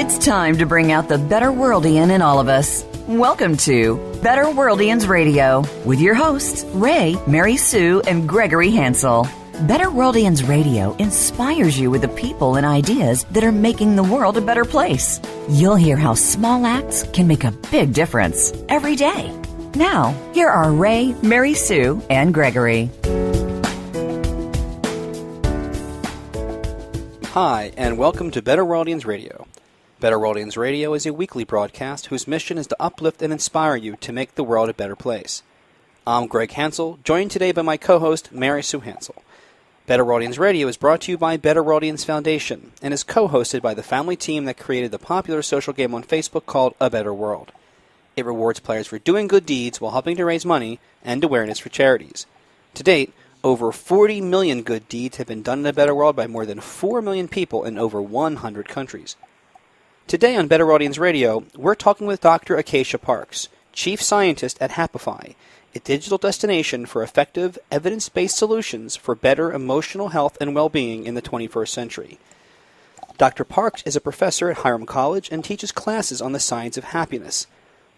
It's time to bring out the BetterWorldian in all of us. Welcome to BetterWorldians Radio with your hosts, Ray, Mary Sue, and Gregory Hansel. BetterWorldians Radio inspires you with the people and ideas that are making the world a better place. You'll hear how small acts can make a big difference every day. Now, here are Ray, Mary Sue, and Gregory. Hi, and welcome to BetterWorldians Radio. BetterWorldians Radio is a weekly broadcast whose mission is to uplift and inspire you to make the world a better place. I'm Greg Hansel, joined today by my co-host, Mary Sue Hansel. BetterWorldians Radio is brought to you by BetterWorldians Foundation and is co-hosted by the family team that created the popular social game on Facebook called A Better World. It rewards players for doing good deeds while helping to raise money and awareness for charities. To date, over 40 million good deeds have been done in a better world by more than 4 million people in over 100 countries. Today on BetterWorldians Radio, we're talking with Dr. Acacia Parks, Chief Scientist at Happify, a digital destination for effective, evidence-based solutions for better emotional health and well-being in the 21st century. Dr. Parks is a professor at Hiram College and teaches classes on the science of happiness.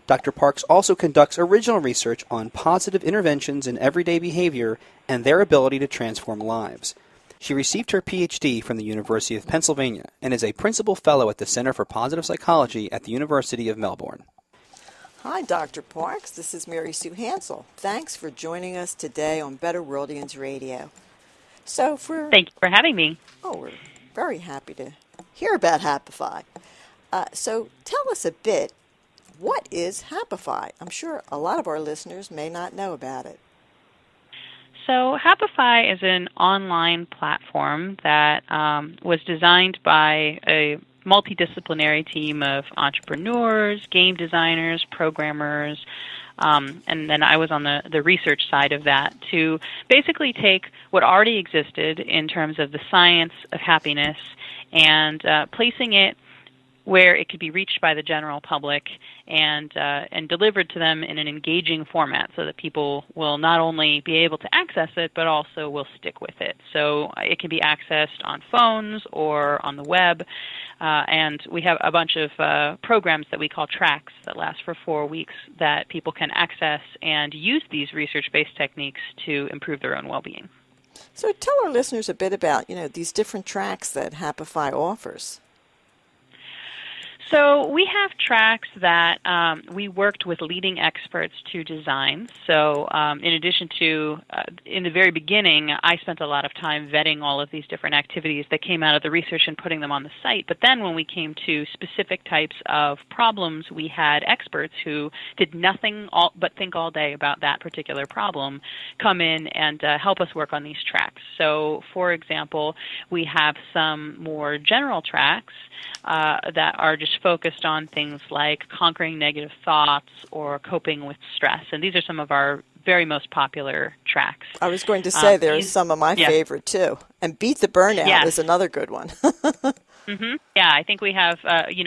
Dr. Parks also conducts original research on positive interventions in everyday behavior and their ability to transform lives. She received her Ph.D. from the University of Pennsylvania and is a principal fellow at the Center for Positive Psychology at the University of Melbourne. Hi, Dr. Parks. This is Mary Sue Hansel. Thanks for joining us today on BetterWorldians Radio. Thank you for having me. Oh, we're very happy to hear about Happify. So tell us a bit, what is Happify? I'm sure a lot of our listeners may not know about it. So Happify is an online platform that was designed by a multidisciplinary team of entrepreneurs, game designers, programmers, and then I was on the research side of that to basically take what already existed in terms of the science of happiness and placing it where it could be reached by the general public and delivered to them in an engaging format so that people will not only be able to access it, but also will stick with it. So it can be accessed on phones or on the web, and we have a bunch of programs that we call tracks that last for 4 weeks that people can access and use these research-based techniques to improve their own well-being. So tell our listeners a bit about, these different tracks that Happify offers. So we have tracks that we worked with leading experts to design. So in addition to, in the very beginning, I spent a lot of time vetting all of these different activities that came out of the research and putting them on the site. But then when we came to specific types of problems, we had experts who did nothing but think all day about that particular problem come in and help us work on these tracks. So, for example, we have some more general tracks that are just focused on things like conquering negative thoughts or coping with stress. And these are some of our very most popular tracks. I was going to say there are some of my favorite, too. And Beat the Burnout is another good one. Mm-hmm. Yeah, I think we have,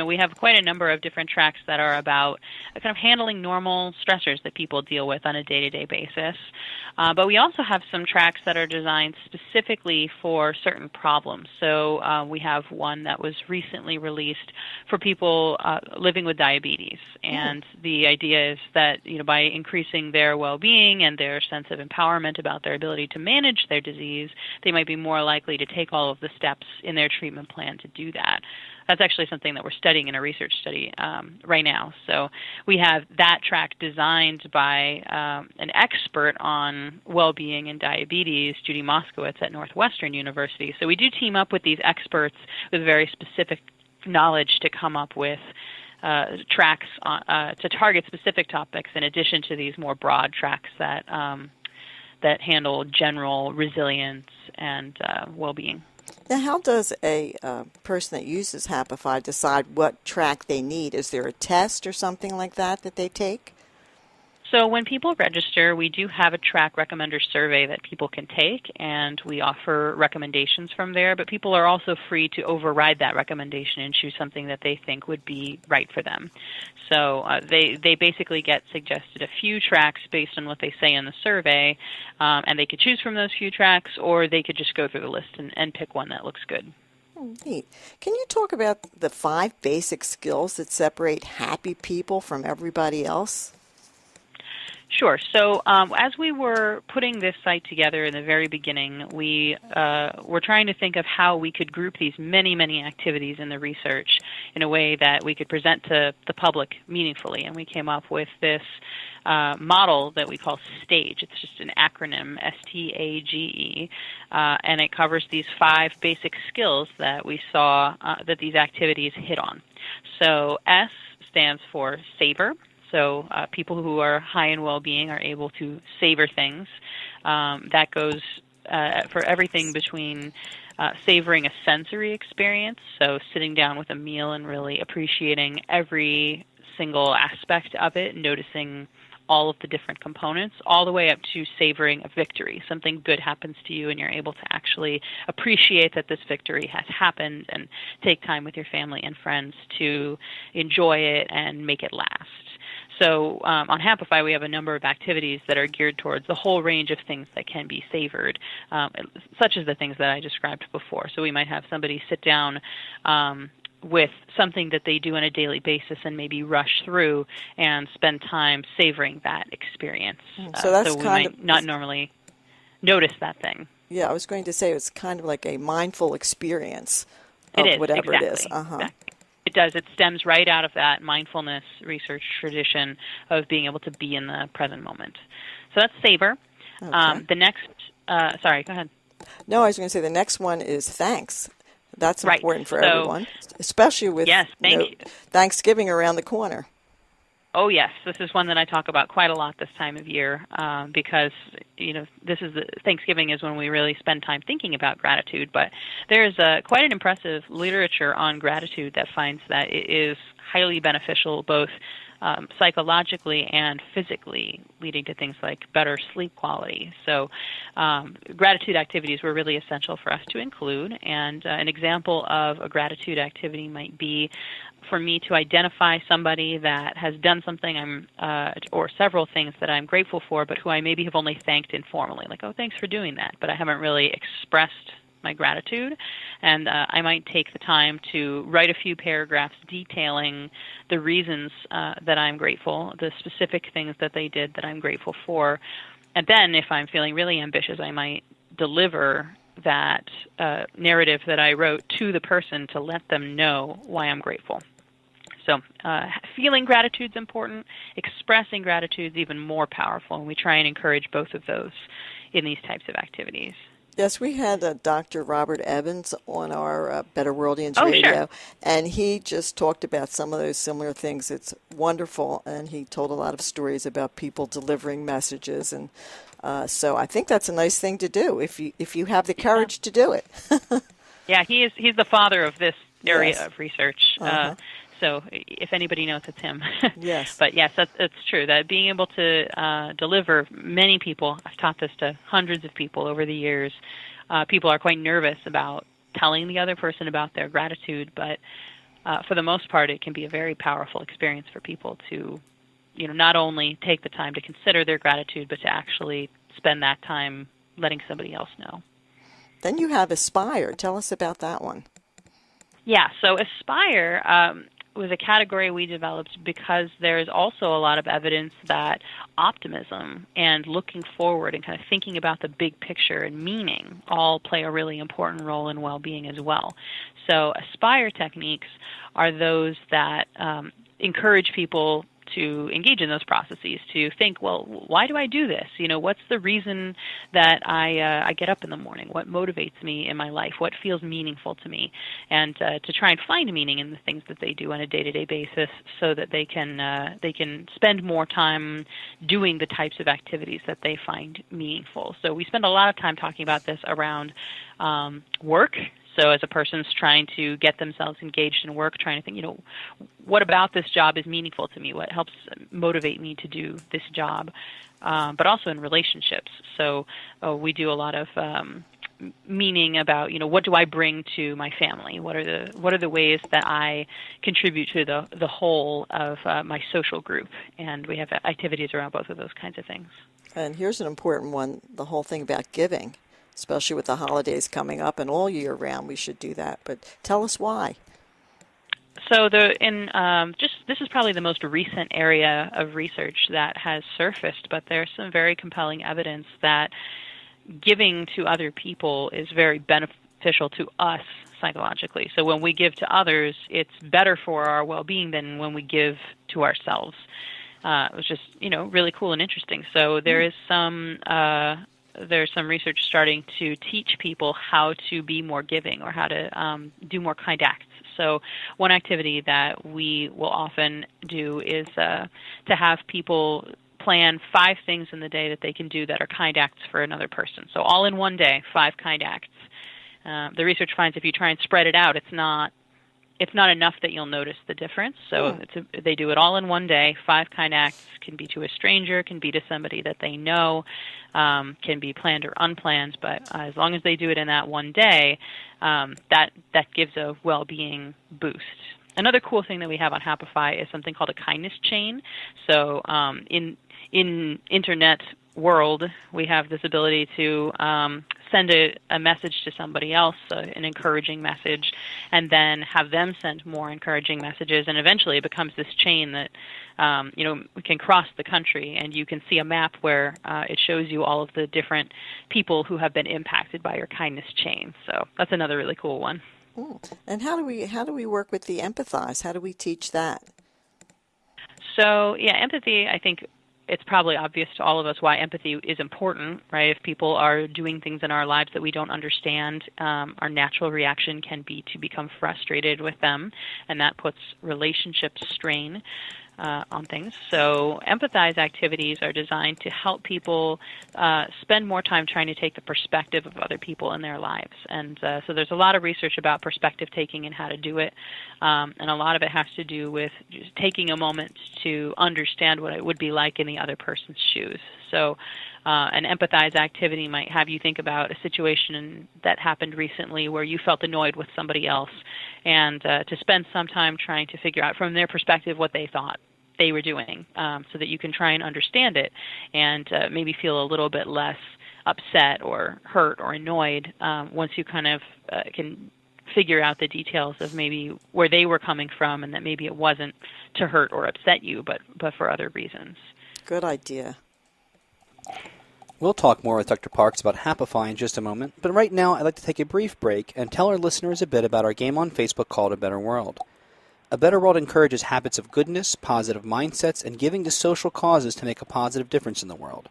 we have quite a number of different tracks that are about kind of handling normal stressors that people deal with on a day-to-day basis. But we also have some tracks that are designed specifically for certain problems. So we have one that was recently released for people living with diabetes. And the idea is that, by increasing their well-being and their sense of empowerment about their ability to manage their disease, they might be more likely to take all of the steps in their treatment plan to do that. That's actually something that we're studying in a research study right now. So we have that track designed by an expert on well-being and diabetes, Judy Moskowitz at Northwestern University. So we do team up with these experts with very specific knowledge to come up with tracks to target specific topics in addition to these more broad tracks that handle general resilience and well-being. Now, how does a person that uses Happify decide what track they need? Is there a test or something like that they take? So when people register, we do have a track recommender survey that people can take, and we offer recommendations from there. But people are also free to override that recommendation and choose something that they think would be right for them. So they basically get suggested a few tracks based on what they say in the survey, and they could choose from those few tracks, or they could just go through the list and pick one that looks good. Neat. Can you talk about the 5 basic skills that separate happy people from everybody else? Sure. So as we were putting this site together in the very beginning, we were trying to think of how we could group these many, many activities in the research in a way that we could present to the public meaningfully. And we came up with this model that we call STAGE. It's just an acronym, STAGE, and it covers these 5 basic skills that we saw that these activities hit on. So S stands for savor. So people who are high in well-being are able to savor things. That goes for everything between savoring a sensory experience, so sitting down with a meal and really appreciating every single aspect of it, noticing all of the different components, all the way up to savoring a victory. Something good happens to you and you're able to actually appreciate that this victory has happened and take time with your family and friends to enjoy it and make it last. So on Happify, we have a number of activities that are geared towards the whole range of things that can be savored, such as the things that I described before. So we might have somebody sit down with something that they do on a daily basis and maybe rush through and spend time savoring that experience. So that's so we might not normally notice that thing. Yeah, I was going to say it's kind of like a mindful experience of whatever exactly, it is. Exactly. It does. It stems right out of that mindfulness research tradition of being able to be in the present moment. So that's savor. Okay. The next, sorry, go ahead. No, I was going to say the next one is thanks. That's right. important for everyone, especially with Thanksgiving around the corner. Oh, yes. This is one that I talk about quite a lot this time of year because, Thanksgiving is when we really spend time thinking about gratitude. But there is quite an impressive literature on gratitude that finds that it is highly beneficial both psychologically and physically, leading to things like better sleep quality. So gratitude activities were really essential for us to include. And an example of a gratitude activity might be for me to identify somebody that has done something or several things that I'm grateful for, but who I maybe have only thanked informally, like, oh, thanks for doing that, but I haven't really expressed my gratitude. And I might take the time to write a few paragraphs detailing the reasons that I'm grateful, the specific things that they did that I'm grateful for. And then if I'm feeling really ambitious, I might deliver that narrative that I wrote to the person to let them know why I'm grateful. So feeling gratitude is important. Expressing gratitude is even more powerful, and we try and encourage both of those in these types of activities. Yes, we had Dr. Robert Evans on our BetterWorldians Radio, sure. And he just talked about some of those similar things. It's wonderful, and he told a lot of stories about people delivering messages, and so I think that's a nice thing to do if you have the courage to do it. Yeah, he's the father of this area of research. Uh-huh. So if anybody knows, it's him. Yes. But yes, that's true. That being able to deliver many people, I've taught this to hundreds of people over the years, people are quite nervous about telling the other person about their gratitude, but for the most part, it can be a very powerful experience for people to, not only take the time to consider their gratitude, but to actually spend that time letting somebody else know. Then you have Aspire. Tell us about that one. Yeah, so Aspire was a category we developed because there's also a lot of evidence that optimism and looking forward and kind of thinking about the big picture and meaning all play a really important role in well-being as well. So Aspire techniques are those that encourage people to engage in those processes, to think, well, why do I do this? What's the reason that I get up in the morning? What motivates me in my life? What feels meaningful to me? And to try and find meaning in the things that they do on a day-to-day basis so that they can spend more time doing the types of activities that they find meaningful. So we spend a lot of time talking about this around work. So as a person's trying to get themselves engaged in work, trying to think, what about this job is meaningful to me? What helps motivate me to do this job? But also in relationships. So we do a lot of meaning about, what do I bring to my family? What are the ways that I contribute to the whole of my social group? And we have activities around both of those kinds of things. And here's an important one, the whole thing about giving. especially with the holidays coming up and all year round. We should do that. But tell us why. So this is probably the most recent area of research that has surfaced, but there's some very compelling evidence that giving to other people is very beneficial to us psychologically. So when we give to others, it's better for our well-being than when we give to ourselves. It was just, really cool and interesting. So there's some research starting to teach people how to be more giving or how to do more kind acts. So one activity that we will often do is to have people plan 5 things in the day that they can do that are kind acts for another person. So all in one day, 5 kind acts. The research finds if you try and spread it out, it's not enough that you'll notice the difference. So they do it all in one day. 5 kind acts can be to a stranger, can be to somebody that they know, can be planned or unplanned. But as long as they do it in that one day, that gives a well-being boost. Another cool thing that we have on Happify is something called a kindness chain. So in internet world, we have this ability to send a message to somebody else, an encouraging message, and then have them send more encouraging messages, and eventually it becomes this chain that we can cross the country, and you can see a map where it shows you all of the different people who have been impacted by your kindness chain. So that's another really cool one. And how do we work with the empathize? How do we teach that? So empathy, I think it's probably obvious to all of us why empathy is important, right? If people are doing things in our lives that we don't understand, our natural reaction can be to become frustrated with them, and that puts relationship strain on things. So empathize activities are designed to help people spend more time trying to take the perspective of other people in their lives. And so there's a lot of research about perspective taking and how to do it. And a lot of it has to do with just taking a moment to understand what it would be like in the other person's shoes. So an empathize activity might have you think about a situation that happened recently where you felt annoyed with somebody else, and to spend some time trying to figure out from their perspective what they thought they were doing, so that you can try and understand it and maybe feel a little bit less upset or hurt or annoyed once you kind of can figure out the details of maybe where they were coming from, and that maybe it wasn't to hurt or upset you, but for other reasons. Good idea. We'll talk more with Dr. Parks about Happify in just a moment, but right now I'd like to take a brief break and tell our listeners a bit about our game on Facebook called A Better World. A Better World encourages habits of goodness, positive mindsets, and giving to social causes to make a positive difference in the world.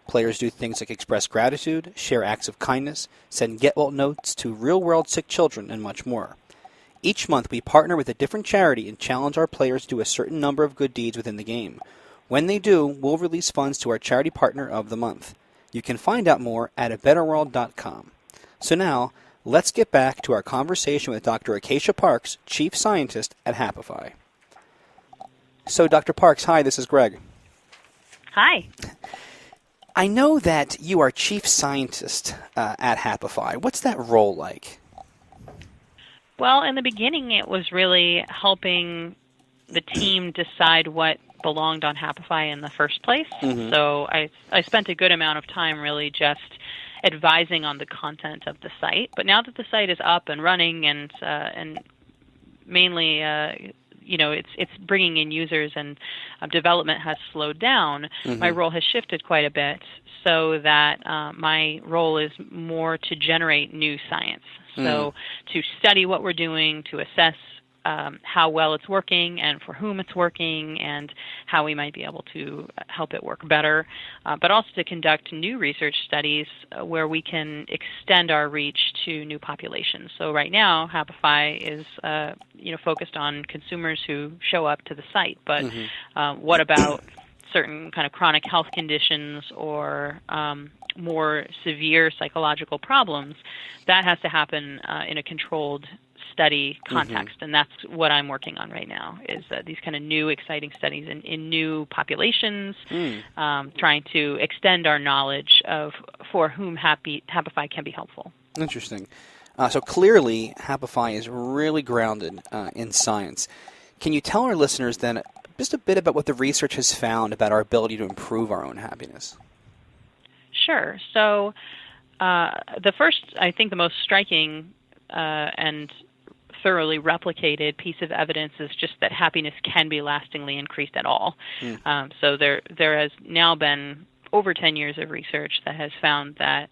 Players do things like express gratitude, share acts of kindness, send get-well notes to real-world sick children, and much more. Each month we partner with a different charity and challenge our players to do a certain number of good deeds within the game. When they do, we'll release funds to our charity partner of the month. You can find out more at abetterworld.com. So now, let's get back to our conversation with Dr. Acacia Parks, Chief Scientist at Happify. So, Dr. Parks, hi, this is Greg. Hi. I know that you are Chief Scientist at Happify. What's that role like? Well, in the beginning, it was really helping the team decide what belonged on Happify in the first place. Mm-hmm. So I spent a good amount of time really just advising on the content of the site. But now that the site is up and running and mainly it's bringing in users and development has slowed down, mm-hmm. my role has shifted quite a bit so that my role is more to generate new science. So to study what we're doing, to assess how well it's working and for whom it's working and how we might be able to help it work better, but also to conduct new research studies where we can extend our reach to new populations. So right now, Happify is focused on consumers who show up to the site, but what about certain kind of chronic health conditions or more severe psychological problems? That has to happen in a controlled study context, and that's what I'm working on right now, is these kind of new exciting studies in new populations, trying to extend our knowledge of for whom Happify can be helpful. Interesting. So clearly, Happify is really grounded in science. Can you tell our listeners then just a bit about what the research has found about our ability to improve our own happiness? Sure. So the first, I think the most striking and thoroughly replicated piece of evidence is just that happiness can be lastingly increased at all. So there has now been over 10 years of research that has found that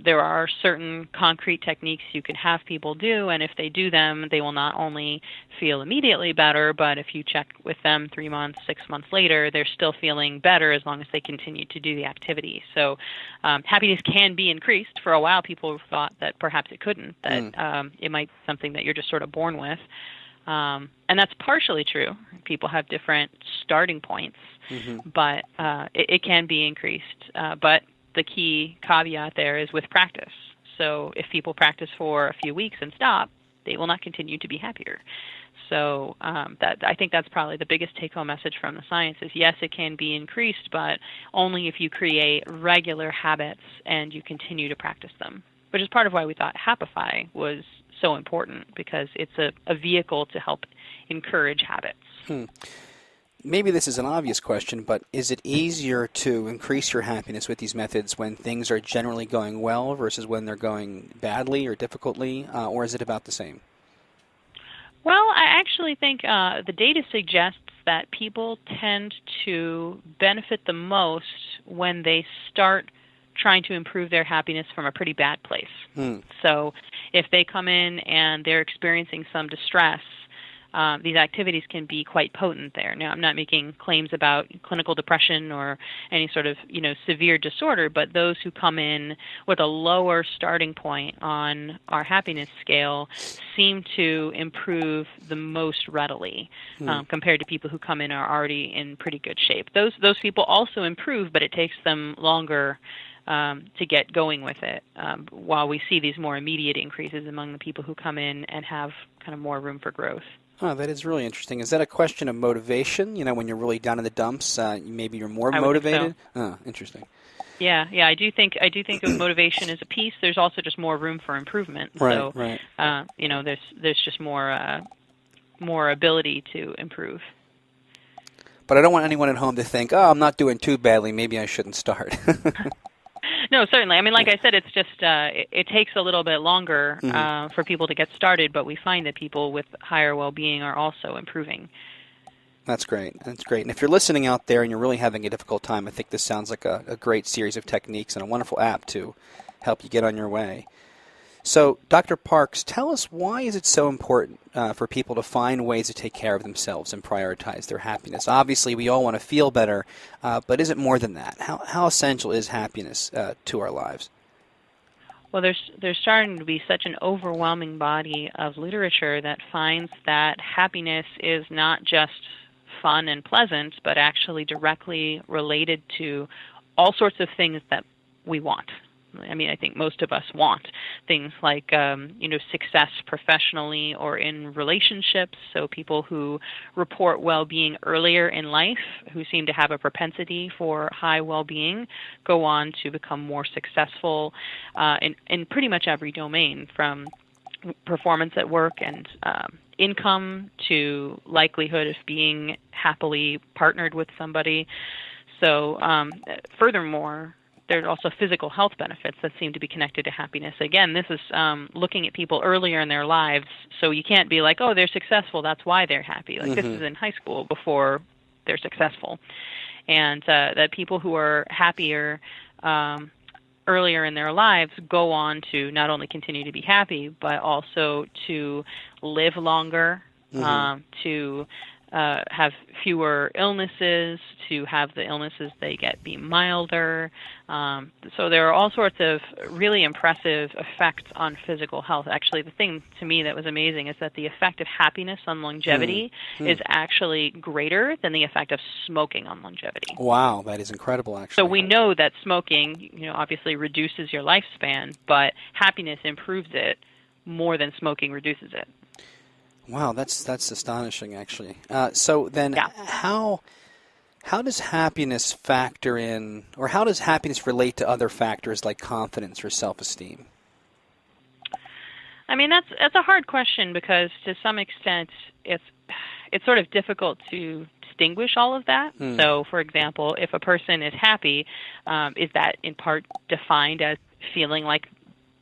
there are certain concrete techniques you can have people do, and if they do them, they will not only feel immediately better, but if you check with them 3 months, 6 months later, they're still feeling better as long as they continue to do the activity. So happiness can be increased. For a while, people thought that perhaps it couldn't, that it might be something that you're just sort of born with. And that's partially true. People have different starting points, but it can be increased. But the key caveat there is with practice. So if people practice for a few weeks and stop, they will not continue to be happier. So I think that's probably the biggest take-home message from the science is, yes, it can be increased, but only if you create regular habits and you continue to practice them, which is part of why we thought Happify was so important, because it's a vehicle to help encourage habits. Maybe this is an obvious question, but is it easier to increase your happiness with these methods when things are generally going well versus when they're going badly or difficultly, or is it about the same? Well, I actually think the data suggests that people tend to benefit the most when they start trying to improve their happiness from a pretty bad place. So if they come in and they're experiencing some distress, these activities can be quite potent there. Now, I'm not making claims about clinical depression or any sort of, severe disorder, but those who come in with a lower starting point on our happiness scale seem to improve the most readily compared to people who come in and are already in pretty good shape. Those people also improve, but it takes them longer to get going with it, while we see these more immediate increases among the people who come in and have kind of more room for growth. Oh, that is really interesting. Is that a question of motivation? When you're really down in the dumps, maybe you're more motivated? So. Oh, interesting. Yeah, I do think motivation is a piece. There's also just more room for improvement. Right, right. There's just more ability to improve. But I don't want anyone at home to think, I'm not doing too badly, maybe I shouldn't start. No, certainly. I mean, like I said, it's just it takes a little bit longer for people to get started, but we find that people with higher well-being are also improving. That's great. And if you're listening out there and you're really having a difficult time, I think this sounds like a great series of techniques and a wonderful app to help you get on your way. So, Dr. Parks, tell us, why is it so important for people to find ways to take care of themselves and prioritize their happiness? Obviously, we all want to feel better, but is it more than that? How essential is happiness to our lives? Well, there's starting to be such an overwhelming body of literature that finds that happiness is not just fun and pleasant, but actually directly related to all sorts of things that we want. I mean, I think most of us want things like, success professionally or in relationships. So people who report well-being earlier in life, who seem to have a propensity for high well-being, go on to become more successful in pretty much every domain, from performance at work and income to likelihood of being happily partnered with somebody. So furthermore, there's also physical health benefits that seem to be connected to happiness. Again, this is looking at people earlier in their lives, so you can't be like, they're successful, that's why they're happy. Like, this is in high school before they're successful. And that people who are happier earlier in their lives go on to not only continue to be happy, but also to live longer, to have fewer illnesses, to have the illnesses they get be milder. So there are all sorts of really impressive effects on physical health. Actually, the thing to me that was amazing is that the effect of happiness on longevity is actually greater than the effect of smoking on longevity. Wow, that is incredible, actually. So we know that smoking, obviously reduces your lifespan, but happiness improves it more than smoking reduces it. Wow, that's astonishing, actually. So then, how does happiness factor in, or how does happiness relate to other factors like confidence or self-esteem? I mean, that's a hard question, because to some extent it's sort of difficult to distinguish all of that. So, for example, if a person is happy, is that in part defined as feeling like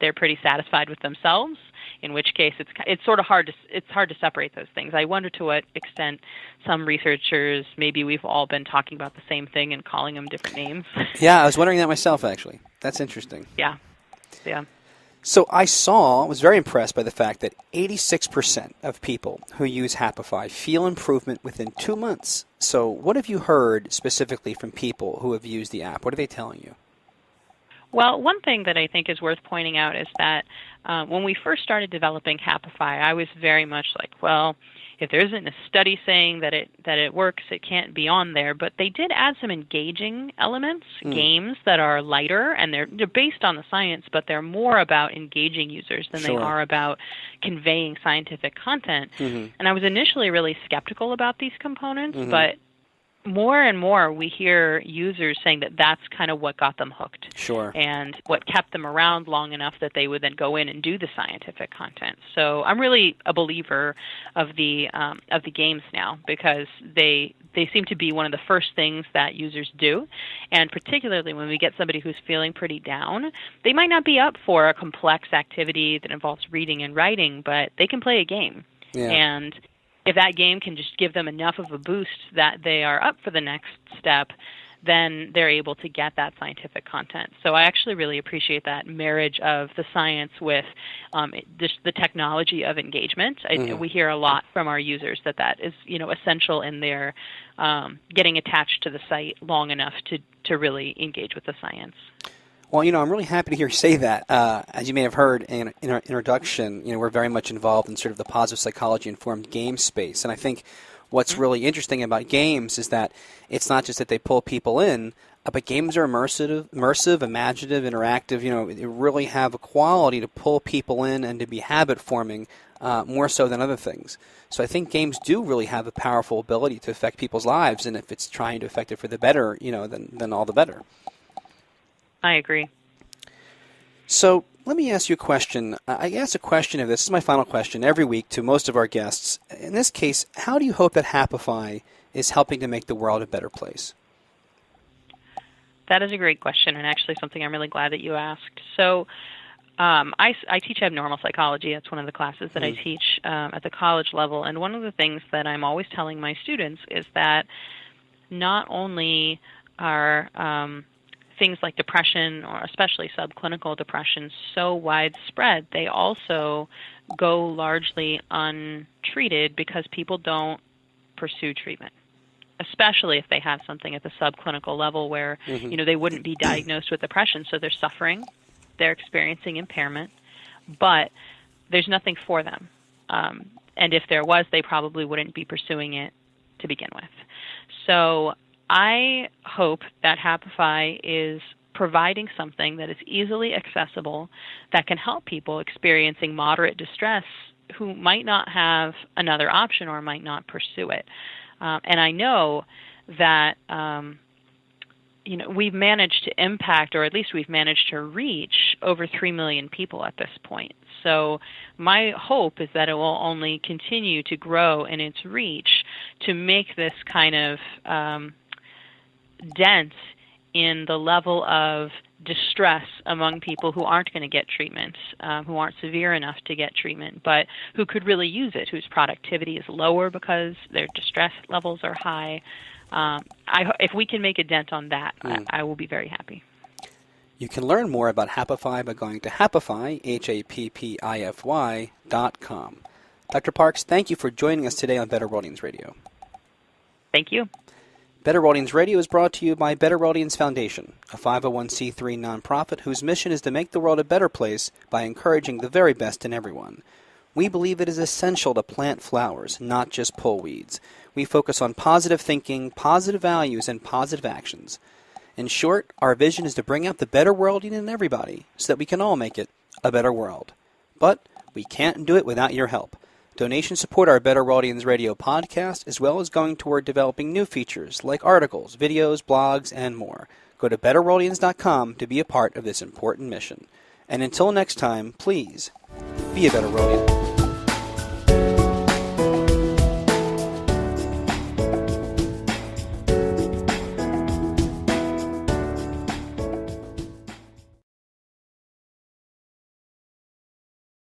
they're pretty satisfied with themselves, in which case it's sort of hard to separate those things. I wonder to what extent some researchers, maybe we've all been talking about the same thing and calling them different names. Yeah, I was wondering that myself, actually. That's interesting. Yeah. So I was very impressed by the fact that 86% of people who use Happify feel improvement within 2 months. So what have you heard specifically from people who have used the app? What are they telling you? Well, one thing that I think is worth pointing out is that when we first started developing Happify, I was very much like, well, if there isn't a study saying that it works, it can't be on there. But they did add some engaging elements, games that are lighter, and they're based on the science, but they're more about engaging users than they are about conveying scientific content. And I was initially really skeptical about these components, but more and more we hear users saying that that's kind of what got them hooked. And what kept them around long enough that they would then go in and do the scientific content. So I'm really a believer of the games now, because they seem to be one of the first things that users do. And particularly when we get somebody who's feeling pretty down, they might not be up for a complex activity that involves reading and writing, but they can play a game. And if that game can just give them enough of a boost that they are up for the next step, then they're able to get that scientific content. So I actually really appreciate that marriage of the science with the technology of engagement. We hear a lot from our users that is essential in their getting attached to the site long enough to really engage with the science. Well, I'm really happy to hear you say that. As you may have heard in our introduction, we're very much involved in sort of the positive psychology-informed game space. And I think what's really interesting about games is that it's not just that they pull people in, but games are immersive, imaginative, interactive. They really have a quality to pull people in and to be habit-forming more so than other things. So I think games do really have a powerful ability to affect people's lives, and if it's trying to affect it for the better, then all the better. I agree. So let me ask you a question. I ask a question of this is my final question every week to most of our guests. In this case, how do you hope that Happify is helping to make the world a better place? That is a great question, and actually something I'm really glad that you asked. So I teach abnormal psychology. That's one of the classes that I teach at the college level. And one of the things that I'm always telling my students is that not only are things like depression, or especially subclinical depression, so widespread, they also go largely untreated because people don't pursue treatment, especially if they have something at the subclinical level where they wouldn't be diagnosed with depression. So they're suffering, they're experiencing impairment, but there's nothing for them. And if there was, they probably wouldn't be pursuing it to begin with. So I hope that Happify is providing something that is easily accessible that can help people experiencing moderate distress who might not have another option or might not pursue it. And I know that we've managed to impact, or at least we've managed to reach, over 3 million people at this point. So my hope is that it will only continue to grow in its reach to make this kind of dent in the level of distress among people who aren't going to get treatment, who aren't severe enough to get treatment, but who could really use it, whose productivity is lower because their distress levels are high. If we can make a dent on that, I will be very happy. You can learn more about Happify by going to Happify, HAPPIFY.com. Dr. Parks, thank you for joining us today on BetterWorldians Radio. Thank you. BetterWorldians Radio is brought to you by BetterWorldians Foundation, a 501c3 nonprofit whose mission is to make the world a better place by encouraging the very best in everyone. We believe it is essential to plant flowers, not just pull weeds. We focus on positive thinking, positive values, and positive actions. In short, our vision is to bring out the better worldian in everybody so that we can all make it a better world. But we can't do it without your help. Donations support our BetterWorldians Radio podcast, as well as going toward developing new features like articles, videos, blogs, and more. Go to BetterWorldians.com to be a part of this important mission. And until next time, please be a better worldian.